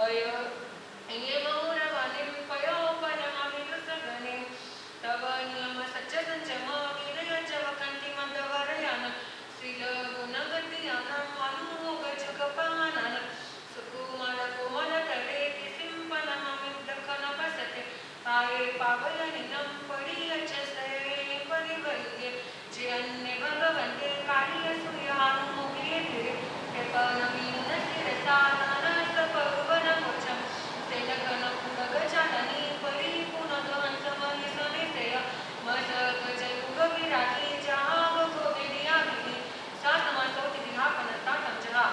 अय ये मौरवाणिं पयोपनममिरुसगणिं तव नियम सच्च संचम विनयच वकन्ति मदवरयान श्रीलगुणगतियानं अनुमोगजकपानान सुकुमार कोमल तले किसिंपनममिदखन बसते पाये पावलनिनं पडियचसे परिवल्ये जे अन्य भगवन्ते कार्य सूर्यानुमोगे धिरे कृपणमीन शिरसाननसपवनमोचम् सेनगणपुरगजाननी परिपूर्णध्वंसमहिषनिषेय मसगजयुगविरागी जहागोविदियागिनी सा समासोति विहापनतातं जहा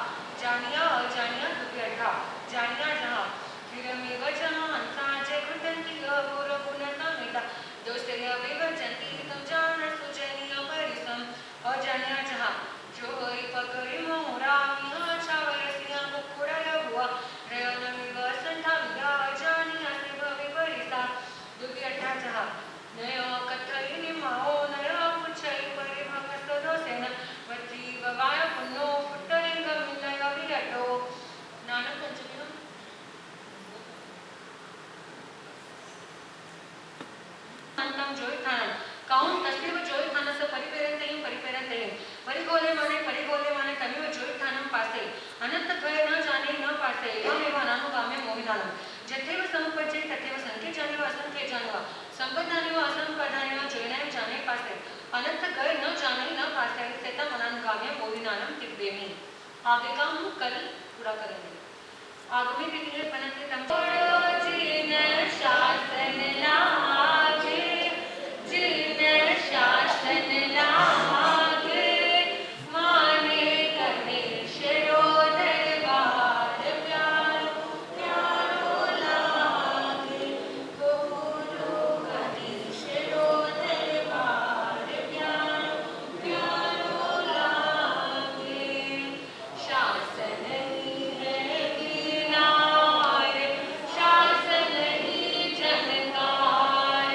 जानिया अजानिया दुर्व्यर्था जानिया जहा फिरमेव जहा हंसा जे कृतन्ति अघोरगुणसमेता दोषेय विभजन्ति तं जान सुजनीय परिसम् अजानिया जहा जो हरि पकड़ि मोरा मिहा छावयसिया मुकुरय हुआ रयनमिव संधामिया अजानिया शिव विपरीता दुर्व्यर्था जहा नय कथयिनि माओ नय पुच्छयि परिभवसदोषेण वत्रीव वाय पुन्नो पुट्टलिङ्गमिलय विरटो नानक पंचमी अंतम जोईथानम काउन तस्वीर जोईथानस परिपेरंतयिं परिगोले माने तमिव जोईथानम पासे अनंत द्वय न जाने न पासे एवमेव अनानुगाम्य मोहिनानम जथेव समुपज्जे तथेव संख्ये जानेव असंख्ये जानेव संपदानेव असंपदानेव जोईनाय जाने पासे अनंत गए न जाने न पासे सेतम अनानुगाम्य मोहिनानम तिब्बेमि। आगे का हम कल पूरा करेंगे। आगमी भी है पनते तम जिन शासन लागे जिन शासन लागे माने गणेश रो दरबार प्यारो प्यारो लागे गुरु गणेश रो दरबार प्यारो प्यारो लागे शासन ही है वीरार शासन ही जनकार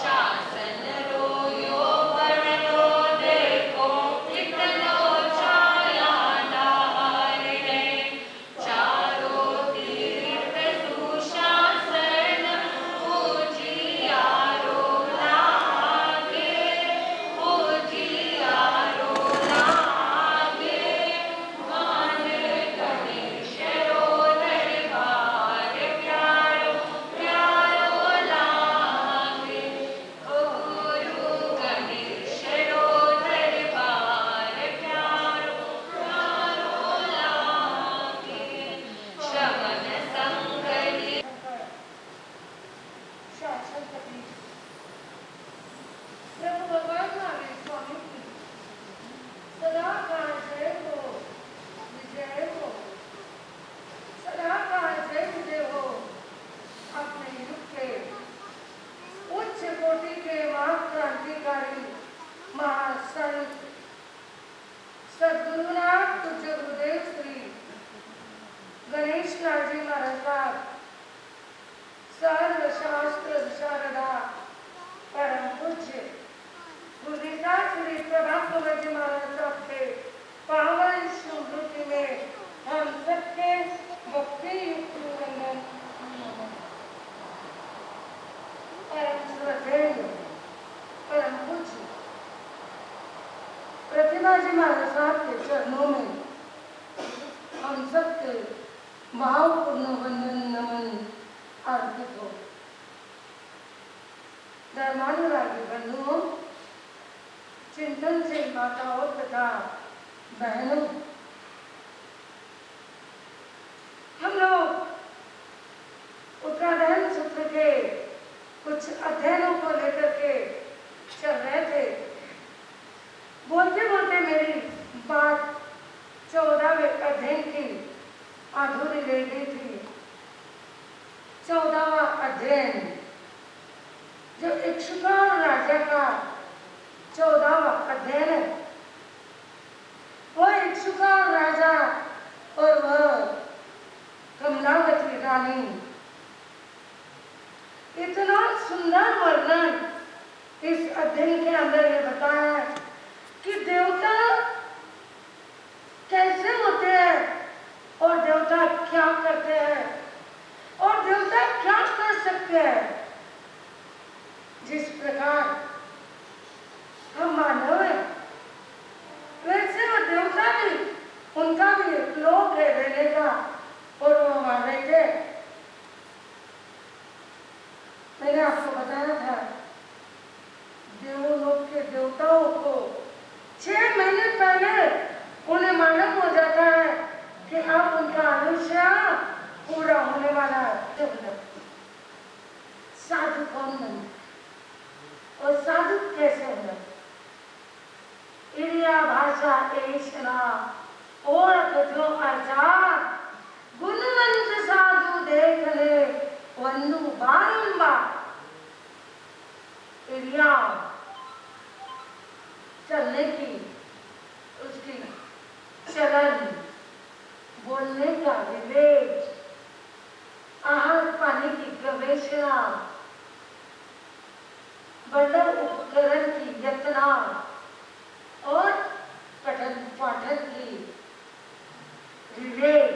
शासन रोयो बड़ो देखो कितनो छायादार है चारों तीर्थ सुशासन उजियारो लागे उजियारो लागे माने गणेश रो दरबार प्यारो प्यारो लागे गुरु गणेश रो दरबार प्यारो प्यारो लागे श्रवण संगति शासनपति प्रभु भगवान हमारे स्वामी की सदा काल जय हो विजय हो सदा काल जय विजय हो अपने युग के उच्च कोटि के महाक्रांतिकारी महासंत सद्गुरुनाथ पूज्य गुरुदेव श्री गणेश लाल जी महाराज साहब सर्वशास्त्र विशारदा परम पूज्य गुरुदेव श्री प्रभात जी महाराज साहब के पावन स्मृति में हम सबके भक्ति युक्त वंदन परम श्रद्धेय परम पूज्य प्रतिभा जी महाराज साहब के चरणों में हम सबके भावपूर्ण वंदन नमन अर्पित हो। धर्मानुरागी बंधुओं, चिंतनशील माताओं तथा बहनों, हम लोग उत्तरायण सूत्र के कुछ अध्ययनों को लेकर के चल रहे थे। बोलते बोलते मेरी बात 14वें अध्ययन की अधूरी रह गई थी। 14वां अध्ययन जो इक्ष्वाकु राजा का 14वां अध्ययन है, वह इक्ष्वाकु राजा और वह कमलावती रानी, इतना सुंदर वर्णन इस अध्ययन के अंदर ये बताया है कि देवता कैसे होते हैं और देवता क्या करते हैं। सत्य है। जिस प्रकार हम मानव हैं, वैसे वो देवता भी, उनका भी एक लोक है रहने का, और वो मान रहे थे। मैंने आपको बताया था, देवलोक के देवताओं को 6 महीने पहले उन्हें मालूम हो जाता है कि अब उनका आयुष्य पूरा होने वाला है। साधु कौन बने और साधु कैसे होना? इरिया भाषा ऐसना और जो आचार गुणवंत साधु देख ले वंदु बारंबार। इरिया चलने की, उसकी चलन, बोलने का विवेक, आहार पानी की गवेषणा, बंडल उपकरण की यत्ना और पठन पाठन की विवेक,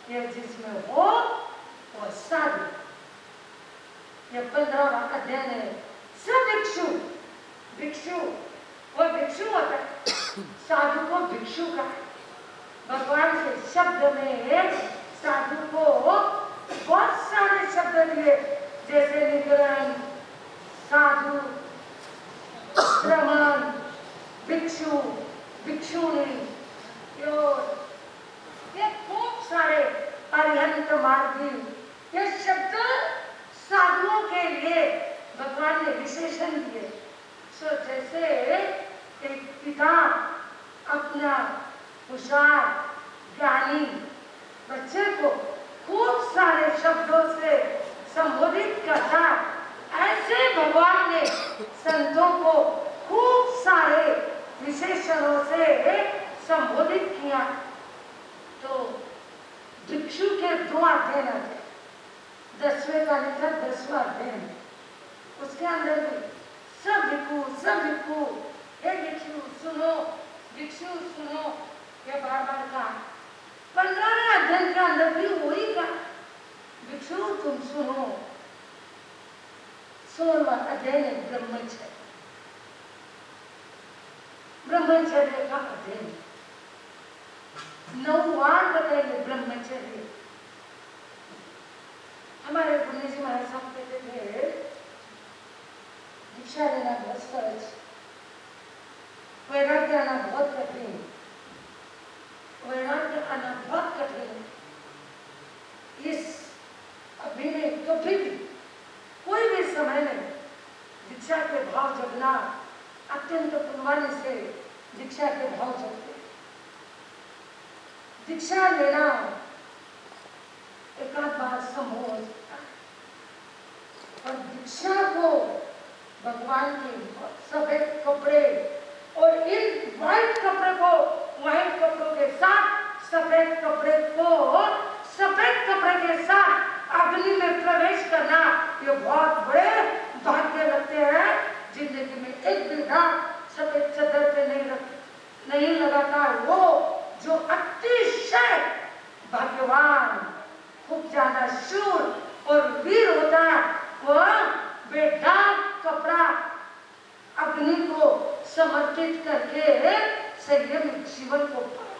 यह जिसमें हो वह साधु। यह 15वां अध्याय है। सब भिक्षु, भिक्षु वह भिक्षु होता है, साधु को भिक्षु का। भगवान के शब्द में साधु को बहुत सारे शब्द दिए, जैसे निगरण, साधु, ब्राह्मण, भिक्षु, भिक्षुणी, ये खूब सारे अरिहंत मार्गी, ये शब्द साधुओं के लिए भगवान ने विशेषण दिए। सो जैसे एक पिता अपना होशियार ज्ञानी बच्चे को खूब सारे शब्दों से संबोधित करता, ऐसे भगवान ने संतों को खूब सारे विशेषणों से संबोधित किया। तो भिक्षु के 2 अध्ययन आते, 10वें का लिखा 10वां अध्ययन, उसके अंदर भी सब भिक्षु, हे भिक्षु सुनो, भिक्षु सुनो, ये बार-बार कहा। 15वें अध्ययन के अंदर भी वही कहा, भिक्षु तुम सुनो। 16वां अध्ययन है ब्रह्मचर्य, ब्रह्मचर्य का अध्ययन। 9 वार बताइए ब्रह्मचर्य। हमारे गुरु जी महाराज साहब कहते थे, दीक्षा लेना बहुत सहज, वैराग्य आना बहुत कठिन, वैराग्य आना बहुत कठिन। इस अभी में कभी भी कोई भी समय में दीक्षा के भाव जगना अत्यंत पुण्यवान से दीक्षा के भाव जगते। दीक्षा लेना एक आध बार संभव हो सकता है, और दीक्षा को भगवान के सफेद कपड़े और इन व्हाइट कपड़े को व्हाइट कपड़ों के साथ सफेद कपड़े को सफेद कपड़े के साथ अग्नि में प्रवेश करना, ये बहुत बड़े भाग्य लगते हैं। जिंदगी में एक भी रात सफेद चादर पे नहीं लगाता वो जो अतिशय भाग्यवान, खूब ज्यादा शूर और वीर होता है, वह बेदाग कपड़ा अग्नि को समर्पित करके संयम जीवन को पाए।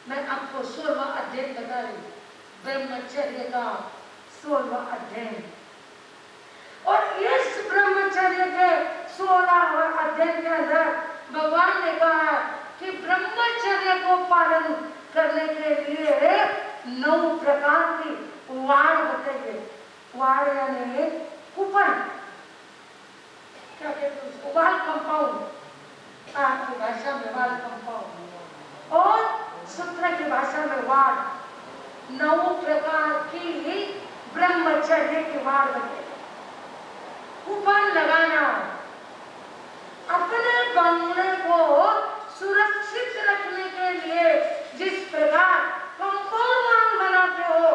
मैं आपको 16वां अध्याय बता रही, ब्रह्मचर्य का 16वां अध्याय। और इस ब्रह्मचर्य के 16वां अध्याय के अंदर भगवान ने कहा कि ब्रह्मचर्य को पालन करने के लिए 9 प्रकार की वाण बताइए। वाण यानी कूपन, क्या कहते हैं उसको, वाल कंपाउंड, आपकी भाषा में वाल कंपाउंड, और सूत्र की भाषा में वाण। 9 प्रकार की ब्रह्मचर्य की वाण बताइए। कूपन लगाना, अपने बंगले को सुरक्षित रखने के लिए जिस प्रकार कंपाउंड बनाते हो,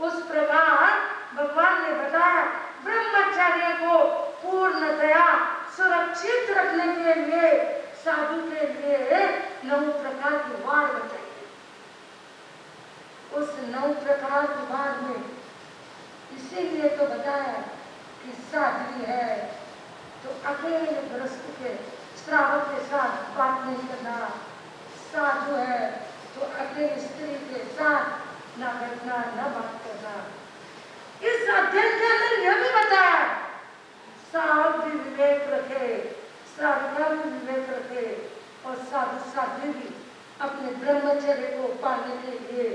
उस प्रकार भगवान ने बताया ब्रह्मचर्य को पूर्णतया सुरक्षित रखने के लिए साधु के लिए 9 प्रकार की वाण बताई। उस 9 प्रकार की वाण में इस इसीलिए तो बताया कि साध्वी है तो अकेले गृहस्थ के श्रावक के साथ बात नहीं करना, साधु है तो अकेले स्त्री के साथ ना बैठना ना बात करना। इस अध्ययन के अंदर यह भी बताया साधु भी विवेक रखे, साधुका भी विवेक रखे और साधु साध्वी भी अपने ब्रह्मचर्य को पाने के लिए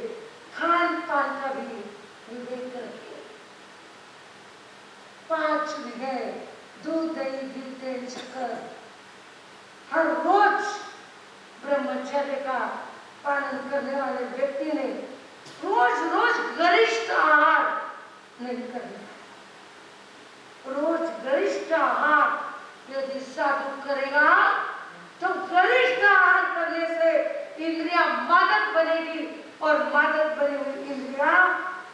खान पान का भी विवेक रखे। 5 विनय, दूध दही घी तेल शक्कर, हर रोज ब्रह्मचर्य का पालन करने वाले व्यक्ति ने रोज रोज गरिष्ठ आहार नहीं करना। रोज गरिष्ठ आहार यदि साधु करेगा तो गरिष्ठ आहार करने से इंद्रियां मादक बनेगी और मादक बनी हुई इंद्रियां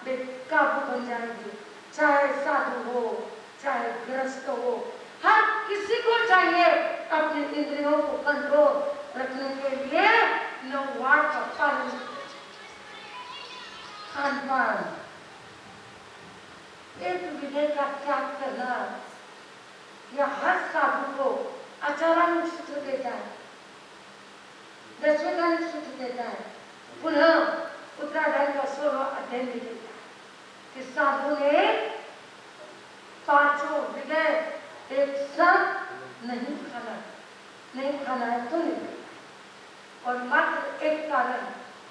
बेकाबू बन जाएगी। चाहे साधु हो चाहे गृहस्थ हो, हर किसी को चाहिए अपनी इंद्रियों को कंट्रोल रखने के लिए नौवार का पालन, खान पान, एक विनय का त्याग करना। यह हर साधु को आचारानुग सूत्र देता है, 10वें का सूत्र देता है, पुनः उत्तराधार का 16वां अध्ययन भी देता है कि साधु ने 5 विनय एक साथ नहीं खाना है तो नहीं, और मात्र एक कारण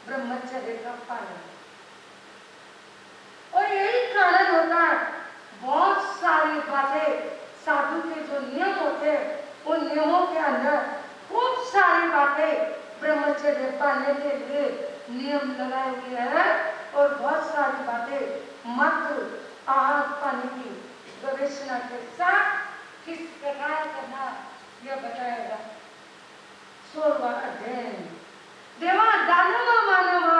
ब्रह्मचर्य का पालन। और यही कारण होता है बहुत सारी बातें साधु के जो नियम होते हैं उन नियमों के अंदर खूब सारी बातें ब्रह्मचर्य पाने के लिए नियम लगाए हुए हैं और बहुत सारी बातें मात्र आहार पाने की गवेषणा के साथ किस प्रकार करना यह बताएगा 16वां अध्ययन। देवा दानवा मानवा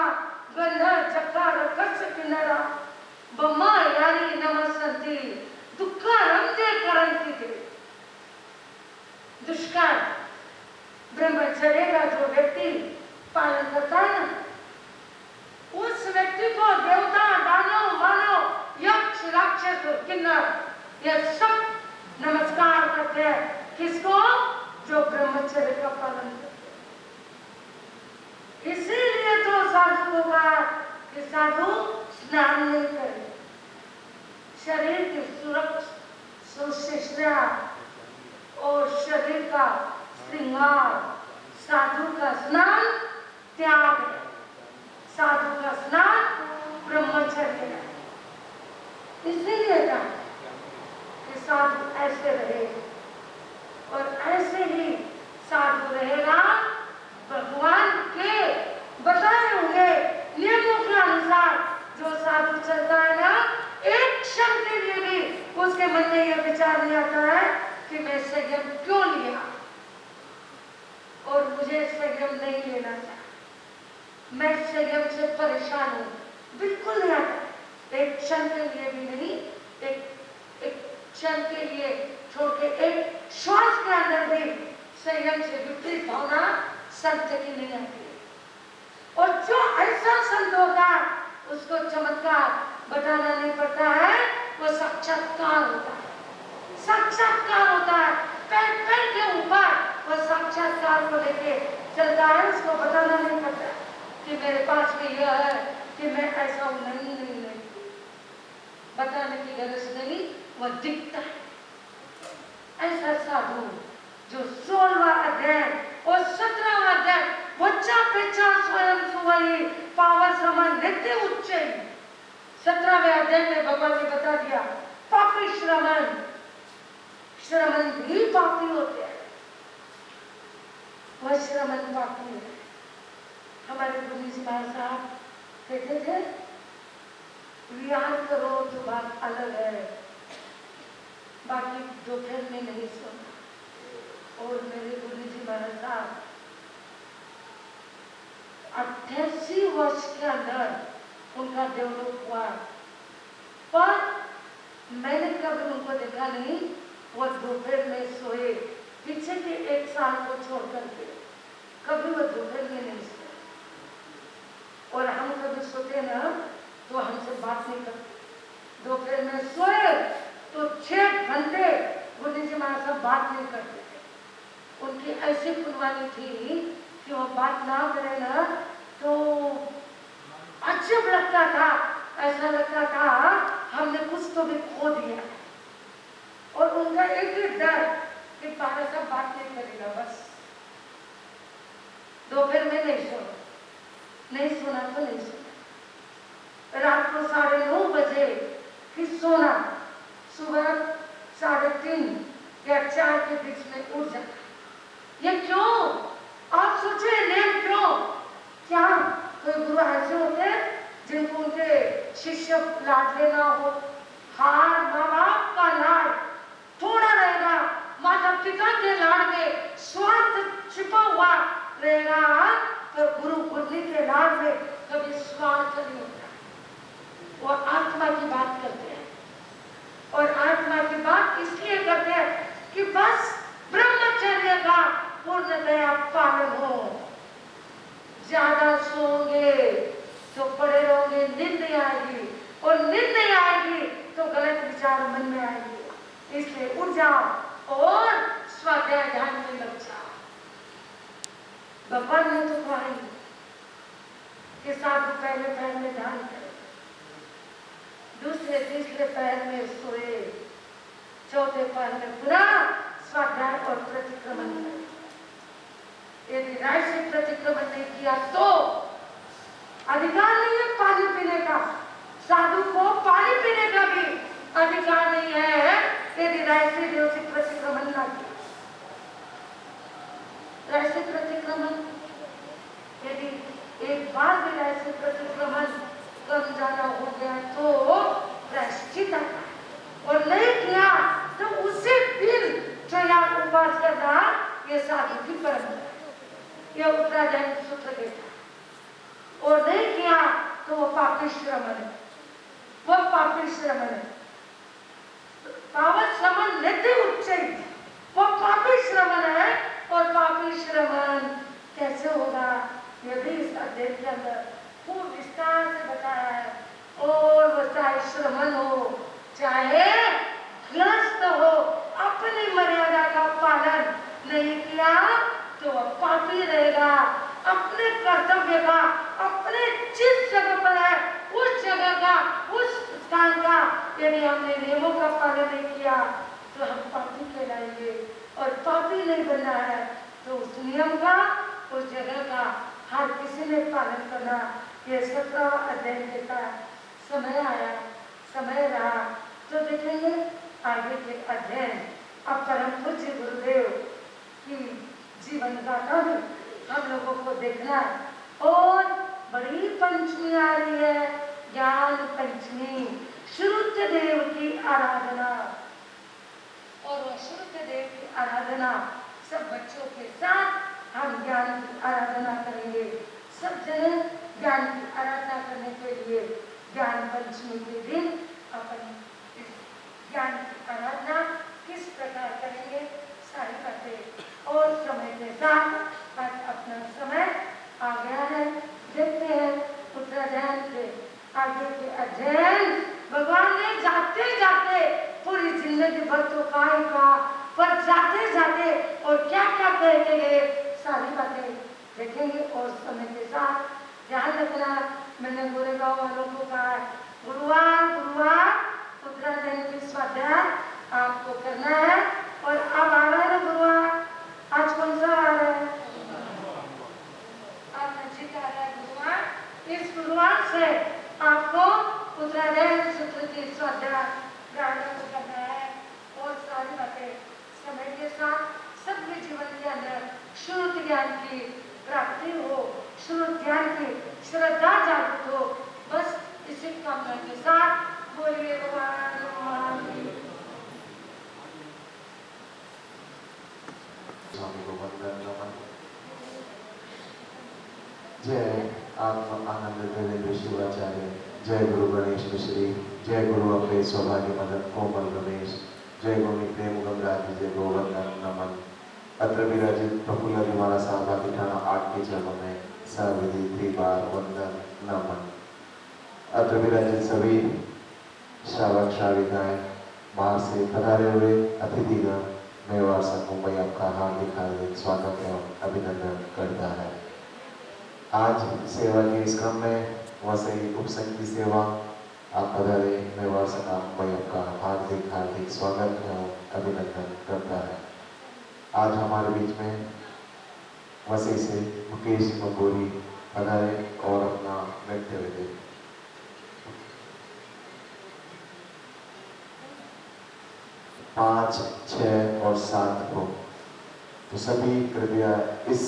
गंधर्व चक्र रक्षस किन्नरा ब्रह्मा यानी नमस्सन्ति दुःखरं ते करन्ति ते। दुष्कर ब्रह्मचर्य का जो व्यक्ति पालन करता है ना, उस व्यक्ति को देवता दानव मानव यक्ष राक्षस किन्नर यह सब नमस्कार करते हैं। किसको? जो ब्रह्मचर्य का पालन करते हैं। इसीलिए तो साधु को कहा कि साधु स्नान नहीं करे, शरीर की सुशिष्टा और शरीर का श्रृंगार, साधु का स्नान त्याग है, साधु का स्नान ब्रह्मचर्य है। इसीलिए कहा कि साधु ऐसे रहे और ऐसे ही साधु रहेगा भगवान के बताए हुए नियमों के अनुसार। जो साधु चलता है ना, एक क्षण के लिए भी उसके मन में यह विचार नहीं आता है कि मैं संयम क्यों लिया और मुझे संयम नहीं लेना चाहिए, मैं संयम से परेशान हूं, बिल्कुल नहीं आता। एक क्षण के लिए भी नहीं, एक क्षण के लिए छोड़ के एक श्वास के अंदर भी संयम से विपरीत भावना संत की नहीं आती। और जो ऐसा संत होता है उसको चमत्कार बताना नहीं पड़ता है, वो साक्षात्कार होता है, साक्षात्कार होता है। पैर पैर के ऊपर वो साक्षात्कार को लेके चलता है, उसको बताना नहीं पड़ता कि मेरे पास में यह है कि मैं ऐसा हूं। नहीं नहीं नहीं, बताने की गरज नहीं, वो दिखता है। ऐसा साधु जो 16वां अध्याय और 17वां अध्याय बच्चा पेचा स्वयं सुवई पावन समान नित्य उच्च। 17वें अध्याय में भगवान ने बता दिया पापी श्रमण भी पापी होते हैं, वह श्रमण पापी है। हमारे गुरु जी महाराज साहब कहते थे विहार करो तो बात अलग है, बाकी दोपहर में नहीं सोना। और मेरे गुरु जी महाराज साहब 88 वर्ष के अंदर उनका देवलोक हुआ, पर मैंने कभी उनको देखा नहीं वो दोपहर में सोए। पीछे के 1 साल को छोड़ करके कभी वो दोपहर में नहीं सोए। और हम कभी सोते ना तो हमसे बात नहीं करते, दोपहर में सोए तो 6 घंटे गुरु जी महाराज साहब बात नहीं करते थे। उनकी ऐसी खुलवानी थी कि वो बात ना करे ना तो अजब लगता था, ऐसा लगता था हमने कुछ तो भी खो दिया। और उनका एक ही डर कि महाराज साहब बात नहीं करेगा, बस दोपहर में नहीं सोना, नहीं सोना तो नहीं सोना। रात को 9:30 बजे फिर सोना, सुबह 3:30 या 4 के बीच में उठ जाता। ये क्यों? आप सोचे नियम क्यों? क्या कोई गुरु ऐसे होते जिनको उनके शिष्य लाडले ना हो? हार माँ बाप का लाड थोड़ा रहेगा, माता पिता के लाड में स्वार्थ छिपा हुआ रहेगा, तो गुरु गुरली के लाड में कभी स्वार्थ नहीं होता। वो आत्मा की बात करते हैं, और आत्मा की बात इसलिए करते हैं कि बस ब्रह्मचर्य का पूर्णतया पालन हो। ज्यादा सोओगे तो पड़े रहोगे, नींद नहीं आएगी, और नींद नहीं आएगी तो गलत विचार मन में आएंगे। इसलिए उठ जाओ और स्वाध्याय ध्यान में लग जाओ। भगवान ने तो कहा कि साधु पहले पैर में ध्यान करें, दूसरे तीसरे पैर में सोए, चौथे पैर में पूरा स्वाध्याय और प्रतिक्रमण करें। यदि राय से प्रतिक्रमण नहीं किया तो अधिकार नहीं है पानी पीने का। साधु को पानी पीने का भी अधिकार नहीं है यदि राय से देव से प्रतिक्रमण ना किया। राय से प्रतिक्रमण यदि एक बार भी राय से प्रतिक्रमण कम ज्यादा हो गया तो प्रायश्चित आता है, और नहीं किया तो उसी दिन चौयार उपवास करना ये साधु की परंपरा है। यह उत्तराधायी सूत्र कहता है। और नहीं किया तो वो पापी श्रमण है, वो पापी श्रमण है। पावन श्रमण नित्य उच्चैत, वो पापी श्रमण है। और पापी श्रमण कैसे होगा ये भी इस अध्याय के अंदर खूब विस्तार से बताया है। और वो चाहे श्रमण हो चाहे ग्रस्त हो, अपनी मर्यादा का पालन नहीं किया तो वह पापी रहेगा। अपने कर्तव्य का, अपने जिस जगह पर है उस जगह का, उस स्थान का यदि हमने नियमों का पालन नहीं किया तो हम पापी कहलाएंगे। और पापी नहीं बनना है तो उस नियम का, उस जगह का हर किसी ने पालन करना। ये 17वां अध्याय देता है। समय आया, समय रहा तो देखेंगे आगे के अध्ययन। अब परम पूज्य गुरुदेव की जीवन गाथा भी हम लोगों को देखना है। और बड़ी पंचमी आ रही है, ज्ञान पंचमी, श्रुत देव की आराधना। और वह श्रुत देव की आराधना सब बच्चों के साथ हम ज्ञान की आराधना करेंगे। सब जने ज्ञान की आराधना करने के लिए ज्ञान पंचमी के दिन अपन ज्ञान की आराधना किस प्रकार करेंगे सारी बातें। और समय के साथ आज अपना समय आ गया है, देखते हैं उत्तराधायन के आगे के अध्ययन। भगवान ने जाते जाते पूरी जिंदगी भर तो कहा, पर जाते जाते और क्या क्या कहते गए सारी बातें देखेंगे। और समय के साथ ध्यान रखना, मैंने गोरेगांव वालों को कहा गुरुवार उत्तराधायन की स्वाध्याय आपको करना है। और अब आ रहा है गुरुवार, आज कौन सा आ रहा है? आज नजीक आ रहा है गुरुवार। इस गुरुवार से आपको उत्तराधायन सूत्र की स्वाध्याय प्रारंभ करना है। और सारी बातें समय के साथ सबके जीवन के अंदर श्रुत ज्ञान की प्राप्ति हो, श्रुत ज्ञान की श्रद्धा जागृत हो। बस इसी कामना के साथ बोलिए भगवान स्वामी को वंदन नमन। जय आत्म आनंद देवेंद्र शिवाचार्य, जय गुरु गणेश मिश्री, जय गुरु अभय सौभाग्य मदन कोमल रमेश, जय गोमी प्रेम गंगाज, जय गोवर्धन नमन। अत्र विराजित प्रफुल्ल विमाला साहबा की ठाणा 8 के चरणों में सविधि 3 बार वंदन नमन। अत्र विराजित सभी श्रावक श्राविकाएं, बाहर से पधारे हुए अतिथिगण, मेवाड़ संघ मुंबई आपका हार्दिक हार्दिक स्वागत एवं अभिनंदन करता है। आज सेवा के इस क्रम में वसई उपसंघ की सेवा आप पधारे, मेवाड़ संघ मुंबई आपका हार्दिक हार्दिक स्वागत एवं अभिनंदन करता है। आज हमारे बीच में वसई से मुकेश मंगोरी पधारे और अपना वक्तव्य दे। पाँच, 6 और 7 को तो सभी कृपया इस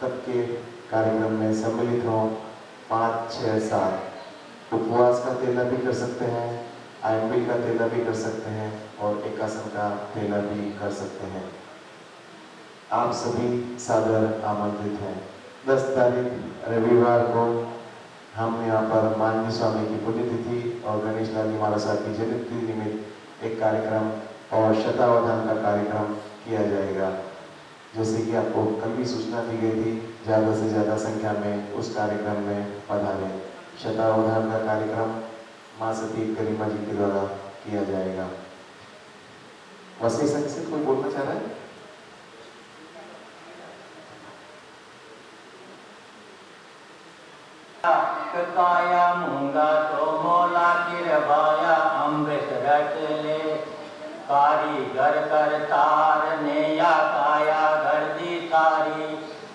तक के कार्यक्रम में सम्मिलित हों। 5, 6, 7 उपवास का तेला भी कर सकते हैं, आयम्बिल का तेला भी कर सकते हैं और एकासन का तेला भी कर सकते हैं। आप सभी सादर आमंत्रित हैं। 10 तारीख रविवार को हम यहाँ पर माननीय स्वामी की पुण्यतिथि और गणेश लाल जी महाराज साहब की जयंती निमित्त एक कार्यक्रम और शतावधान का कार्यक्रम किया जाएगा। जैसे कि आपको कल भी सूचना दी गई थी, ज़्यादा से ज़्यादा संख्या में उस कार्यक्रम में पधारें। शतावधान का कार्यक्रम माँ सती गरिमा जी के द्वारा किया जाएगा। वसई संघ से कोई बोलना चाह रहा है? काया मूंगा तो मोला किरवाया अमृत रट ले, कारीगर कर तार ने या काया गर्दी तारी,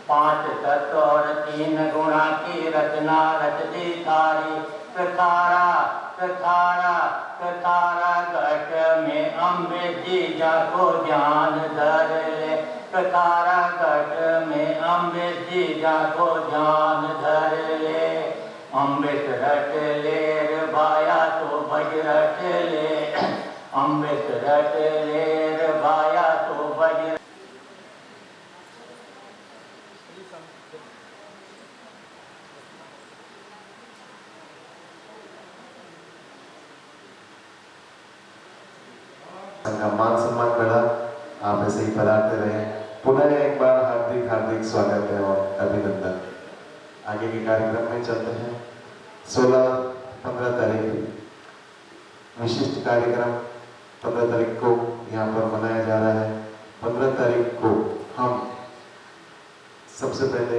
5 तत्व और 3 गुणा की रचना रच दी तारी। कथारा कथारा कथारा घट में अम्बे जी जाको ध्यान धर ले, कथारा घट में अम्बे जी जाको ध्यान धर ले। अमृत रट ले भाया तो भज रट ले, अमृत रट ले भाया तो भज। का मान सम्मान बढ़ा, आप ऐसे ही पधारते रहे। पुनः एक बार हार्दिक हार्दिक स्वागत है और अभिनंदन। आगे के कार्यक्रम में चलते हैं। 16-15 तारीख विशिष्ट कार्यक्रम 15 तारीख को यहाँ पर मनाया जा रहा है। 15 तारीख को हम सबसे पहले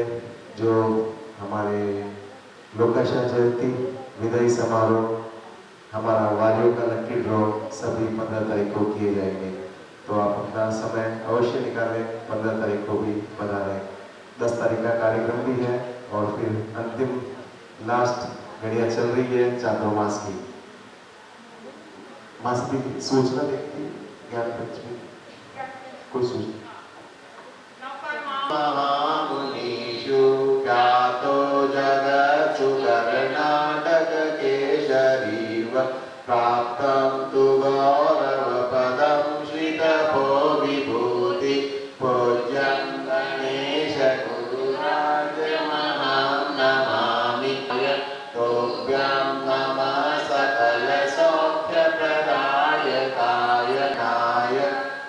जो हमारे लोकाशा जयंती विदाई समारोह, हमारा वारियों का लकी ड्रॉ सभी 15 तारीख को किए जाएंगे। तो आप अपना समय अवश्य निकालें, 15 तारीख को भी पधारें। 10 तारीख का कार्यक्रम भी है और फिर अंतिम लास्ट घड़ियाँ चल रही है चातुर्मास की। मास की सूचना देखती ज्ञान पंचमी कोई सूचना? महामुनीषु ख्यातो जगत्सु कर्नाटक केशरीव प्राप्तं तु गौरवपदं श्रितपो विभूति पूज्यं गणेश गुरुराजमहं नमामि। तोभ्यं नमः सकल सौख्यप्रदायकाय नाय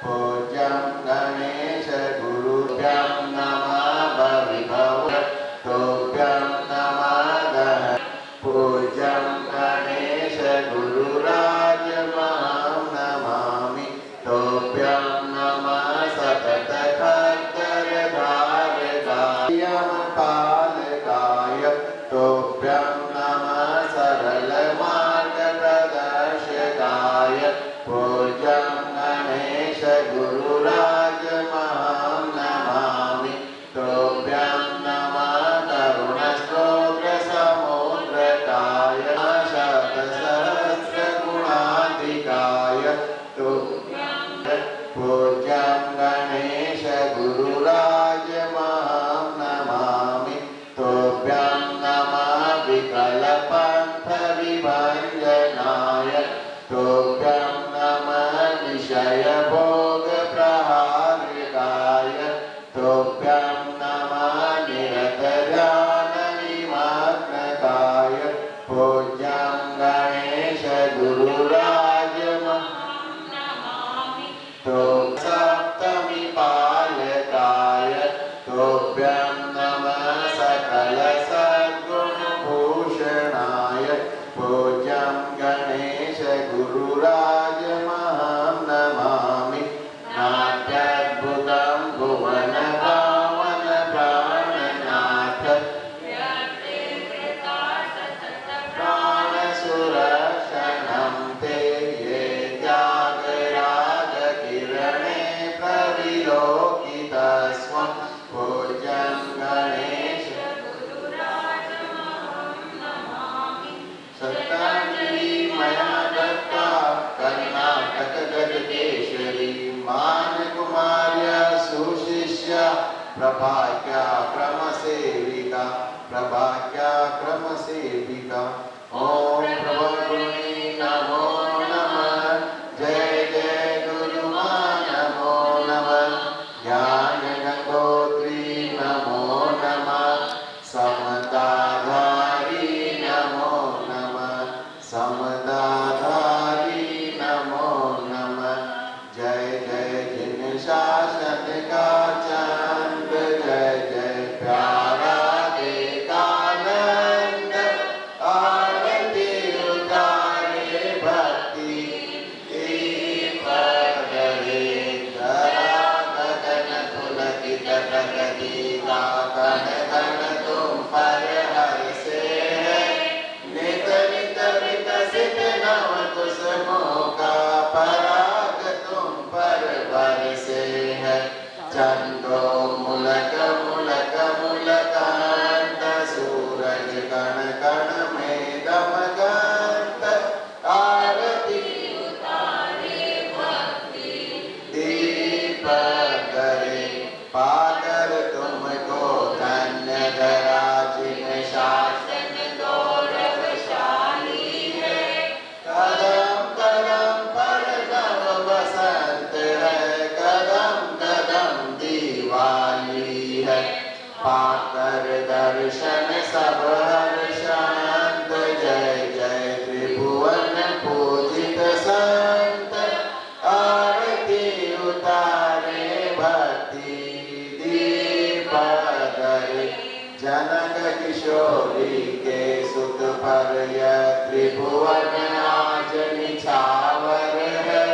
पूज्यं गणेश गुरुभ्यं नमः भविभव। तोभ्यं नमः गण पूज्यं गणेश गुरुराजमहं नमामि। तोभ्यं नमः सतत खद्गरधारकाय पालकाय। तोभ्यं नमः सरल मार्ग प्रदर्शकाय। पूज्यं गणेश गुरुराजमहं नमामि। तोभ्यं नमः करुण स्तोत्र समुद्रकाय शतसहस्र गुणाधिकाय। पूज्यं गणेश गुरुराजमहं नमामि। तोभ्यं नमः विकलपन्थ विभञ्जनाय। तोभ्यं नमः निशय भोग प्रहारकाय। तोभ्यं नमः निरत ध्यान निमग्नकाय। पूज्यं गणेश गुरुराजमहं नमामि। तो सप्तमी पालकाय। तोभ्यं नमः सकल सद्गुण भूषणाय। पूज्यं गणेश प्रभाक्या क्रम सेविका प्रभाक्या क्रम सेविका ओम प्रभुनि नमो नमः जय जय गुरुमा नमो नमः ज्ञान गंगोत्री नमो नमः समताधारी नमो नमः समताधारी नमो नमः जय जय जिन शासन का चंद जय जय प्यारा देकानंद आरती उतारे भक्ति दीप करे धरा गगन पुलकित प्रगति का कण कण तुम पर हर्षे है नित नित विकसित नव कुसुमों का पराग तुम पर बरसे है चंदो मुलक मुलक मुलकांत सूरज कण कण में दमकंत आरती उतारे भक्ति दीप करे पाकर तुमको धन्य धरा जिन शासन गौरवशाली है कदम कदम पर नव बसंत है कदम कदम दिवाली है पाकर दर्शन सब हर शांत जय जय त्रिभुवन पूजित संत आरती उतारे भक्ति दीप करे जनक किशोरी के सुत पर यह त्रिभुवन आज निछावर है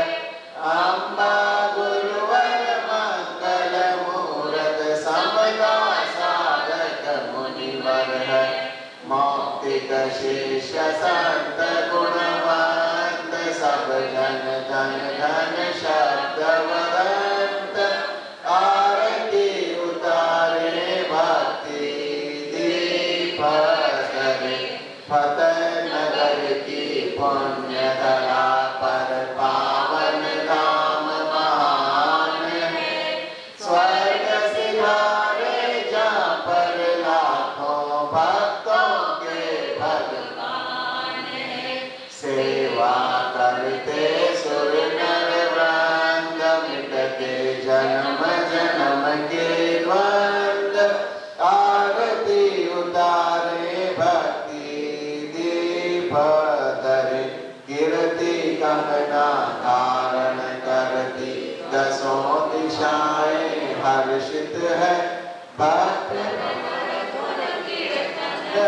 अम्बा गुरुवर मंगल मूरत समता साधक मुनिवर है मौक्तिक शिष्य संत गुणवंत सब जन धन धन शब्द वदंत आरती उतारे भक्ति दीप करे फतेह नगर की पुण्य धरा पर पावन धाम महान है स्वर्ग सिधारे जहाँ पर लाखों भक्तों के भगवान है सेवा करते सुर नर वृंद मिटते जन्म जन्म के द्वंद आरती उतारे भक्ति दीप धरे कीर्ति कंगना धारण करती दसों दिशाएं हर्षित है भक्त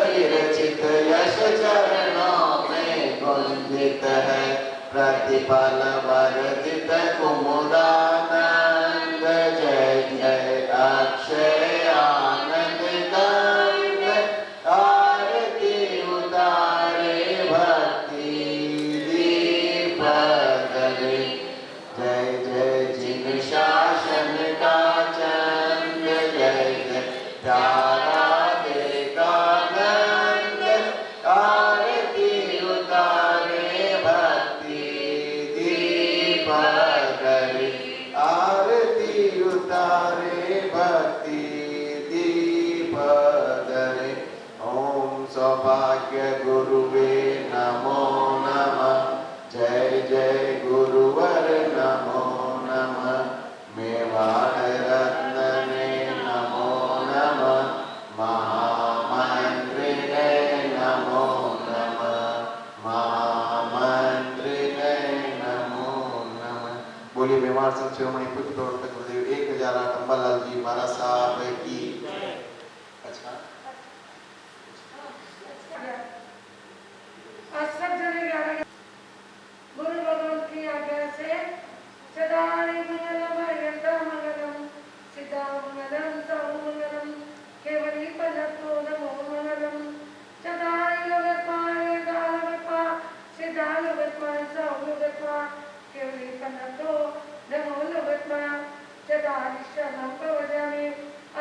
विरचित यश चरणों में गुंजित है प्रतिफल वर्धित कुमुदानंद जय जय अक्षय आनंद कंद आरती उतारे भक्ति दीप करे जय जय जिन शासन का चंद जय जय प्यारा देकानंद आरती उतारे भक्ति दीप करे आरती उतारे भक्ति दीप करे ओम सौभाग्य गुरुवे नमो नमः जय जय गुरुवर नमो नमः मेवाड़ रत्नने नमो नमः महामंत्रिणे नमो नमः महामंत्रिणे नमो नमः बोलिए मेवाड़ संघ शिरोमणि पुत्र प्रवर्तक गुरुदेव 1008 अंबालाल जी महाराज साहब की अच्छा आज सब जने गाना गुरु भगवान की आज्ञा से सदारि मंगलम यंता मंगलम सिद्धा मंगलम सर्व मंगलम केवली पदतो नमो मंगलम सदारि लोकपाय गालवपा सिद्धा लोकपा सर्व लोकपा केवली पदतो नमो लोकपा सदारि शरणं प्रवजामि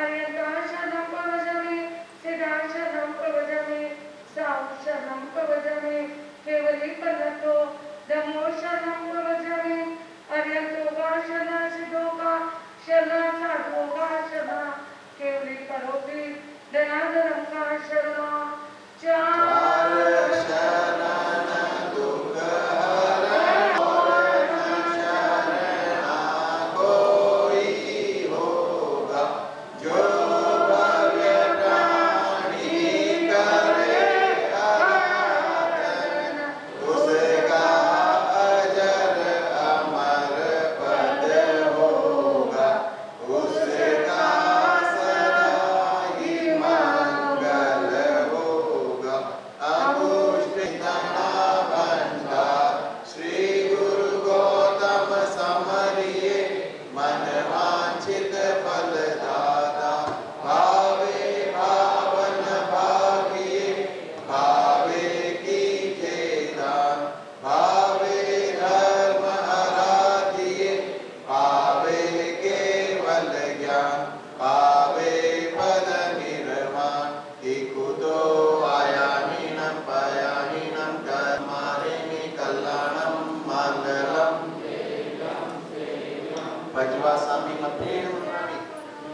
अरियंता शरणं प्रवजामि सिद्धा शरणं प्रवजामि साधु शरणं प्रवजामि केवली पदतो नमो शरणं प्रवजामि अरियंतो गा शरणा सिद्धो का शरणा साधु गा शरणा भजवा स्वामी मथेर वंदनामि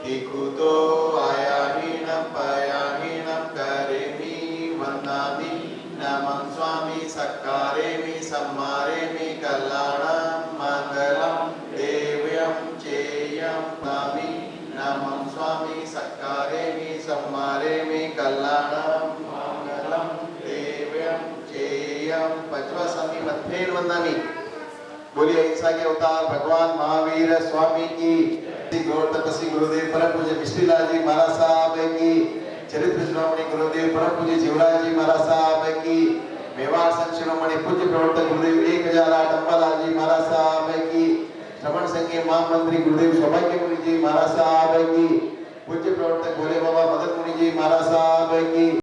देखुतो आयाहीनं पयाहीनं करेमि वंदामि नमः स्वामी सक्कारेमि सम्मारेमि कल्याणं मंगलं देव्यं चेयं नामि नमः स्वामी सक्कारेमि सम्मारेमि कल्याणं मंगलं देव्यं चेयं भजवा स्वामी मथेर वंदनामि। बोलिए अहिंसा के अवतार भगवान महावीर स्वामी की, गौर तपस्वी गुरुदेव परम पूज्य मिश्रीलाल जी महाराज साहब की, चरित्र शिरोमणि गुरुदेव परम पूज्य जीवराज जी महाराज साहब की, मेवाड़ संत शिरोमणि पूज्य प्रवर्तक गुरुदेव 1008 अंबालाल जी महाराज साहब की, श्रवण संघ के महामंत्री गुरुदेव सौभाग्यमुनि जी महाराज साहब की, पूज्य